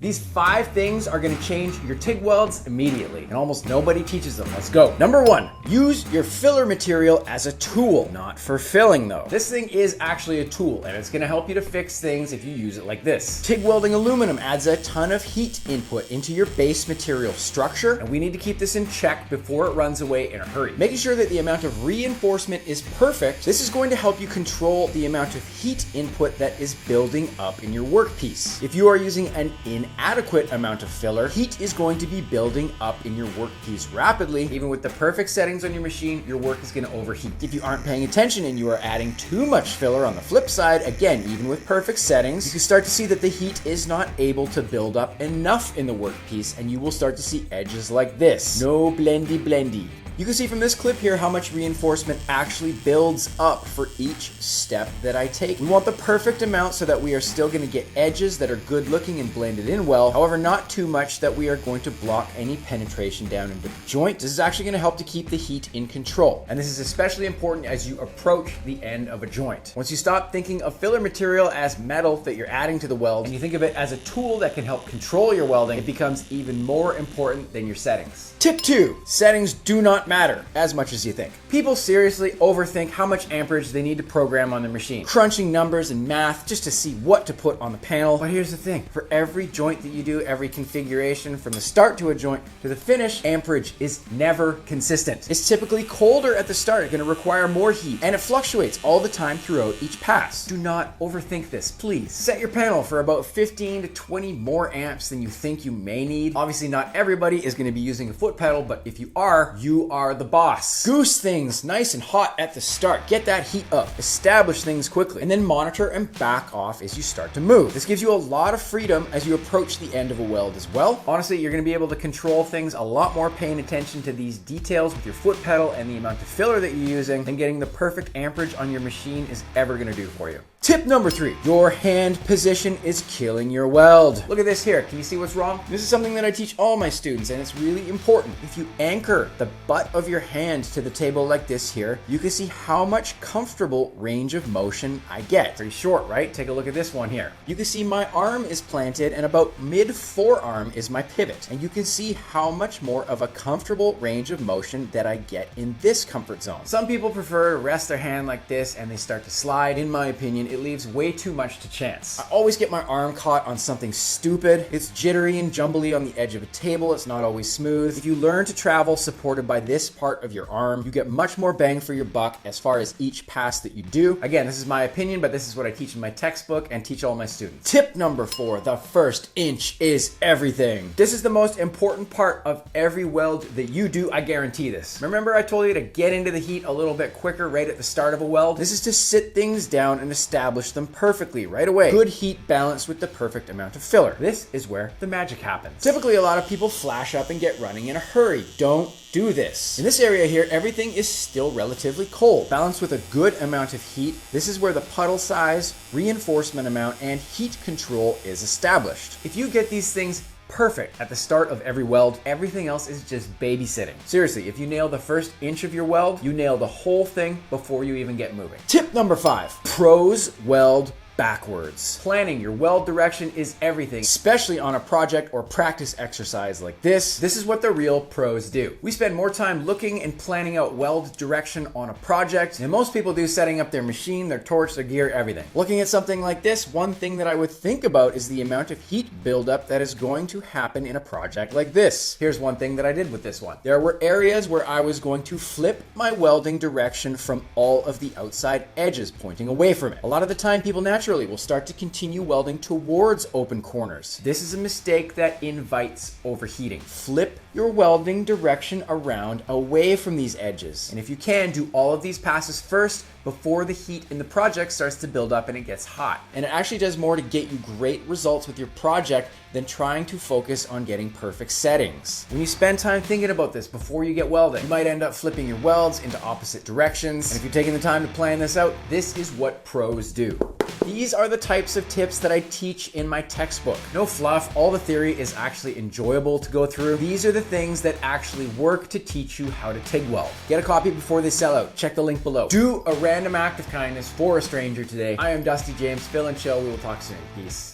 These 5 things are going to change your TIG welds immediately, and almost nobody teaches them. Let's go. Number 1, use your filler material as a tool, not for filling though. This thing is actually a tool, and it's going to help you to fix things if you use it like this. TIG welding aluminum adds a ton of heat input into your base material structure, and we need to keep this in check before it runs away in a hurry. Making sure that the amount of reinforcement is perfect, this is going to help you control the amount of heat input that is building up in your workpiece. If you are using an inadequate amount of filler, heat is going to be building up in your workpiece rapidly. Even with the perfect settings on your machine, your work is going to overheat. If you aren't paying attention and you are adding too much filler on the flip side, again, even with perfect settings, you can start to see that the heat is not able to build up enough in the workpiece, and you will start to see edges like this. No blendy blendy. You can see from this clip here how much reinforcement actually builds up for each step that I take. We want the perfect amount so that we are still going to get edges that are good looking and blended in well. However, not too much that we are going to block any penetration down into the joint. This is actually going to help to keep the heat in control. And this is especially important as you approach the end of a joint. Once you stop thinking of filler material as metal that you're adding to the weld, and you think of it as a tool that can help control your welding, it becomes even more important than your settings. Tip 2, settings do not matter as much as you think. People seriously overthink how much amperage they need to program on their machine, crunching numbers and math just to see what to put on the panel. But here's the thing, for every joint that you do, every configuration from the start to a joint to the finish, amperage is never consistent. It's typically colder at the start, it's going to require more heat, and it fluctuates all the time throughout each pass. Do not overthink this, please. Set your panel for about 15 to 20 more amps than you think you may need. Obviously, not everybody is going to be using a foot pedal, but if you are the boss. Goose things nice and hot at the start. Get that heat up. Establish things quickly, and then monitor and back off as you start to move. This gives you a lot of freedom as you approach the end of a weld as well. Honestly, you're going to be able to control things a lot more paying attention to these details with your foot pedal and the amount of filler that you're using than getting the perfect amperage on your machine is ever going to do for you. Tip number 3, your hand position is killing your weld. Look at this here. Can you see what's wrong? This is something that I teach all my students, and it's really important. If you anchor the butt of your hand to the table like this here, you can see how much comfortable range of motion I get. Pretty short, right? Take a look at this one here. You can see my arm is planted, and about mid forearm is my pivot. And you can see how much more of a comfortable range of motion that I get in this comfort zone. Some people prefer to rest their hand like this and they start to slide. In my opinion, it leaves way too much to chance. I always get my arm caught on something stupid. It's jittery and jumbly on the edge of a table. It's not always smooth. If you learn to travel supported by this part of your arm, you get much more bang for your buck as far as each pass that you do. Again, this is my opinion, but this is what I teach in my textbook and teach all my students. Tip number 4, the first inch is everything. This is the most important part of every weld that you do. I guarantee this. Remember I told you to get into the heat a little bit quicker right at the start of a weld? This is to sit things down and establish them perfectly right away. Good heat balanced with the perfect amount of filler. This is where the magic happens. Typically, a lot of people flash up and get running in a hurry. Don't do this. In this area here, everything is still relatively cold. Balanced with a good amount of heat, this is where the puddle size, reinforcement amount, and heat control is established. If you get these things perfect at the start of every weld, everything else is just babysitting. Seriously, if you nail the first inch of your weld, you nail the whole thing before you even get moving. Tip number 5, pros weld backwards. Planning your weld direction is everything, especially on a project or practice exercise like this. This is what the real pros do. We spend more time looking and planning out weld direction on a project than most people do setting up their machine, their torch, their gear, everything. Looking at something like this, one thing that I would think about is the amount of heat buildup that is going to happen in a project like this. Here's one thing that I did with this one. There were areas where I was going to flip my welding direction from all of the outside edges, pointing away from it. A lot of the time, people naturally will start to continue welding towards open corners. This is a mistake that invites overheating. Flip your welding direction around away from these edges. And if you can, do all of these passes first before the heat in the project starts to build up and it gets hot. And it actually does more to get you great results with your project than trying to focus on getting perfect settings. When you spend time thinking about this before you get welding, you might end up flipping your welds into opposite directions. And if you're taking the time to plan this out, this is what pros do. These are the types of tips that I teach in my textbook. No fluff, all the theory is actually enjoyable to go through. These are the things that actually work to teach you how to TIG weld. Get a copy before they sell out. Check the link below. Do a random act of kindness for a stranger today. I am Dusty James. Fill and chill. We will talk soon. Peace.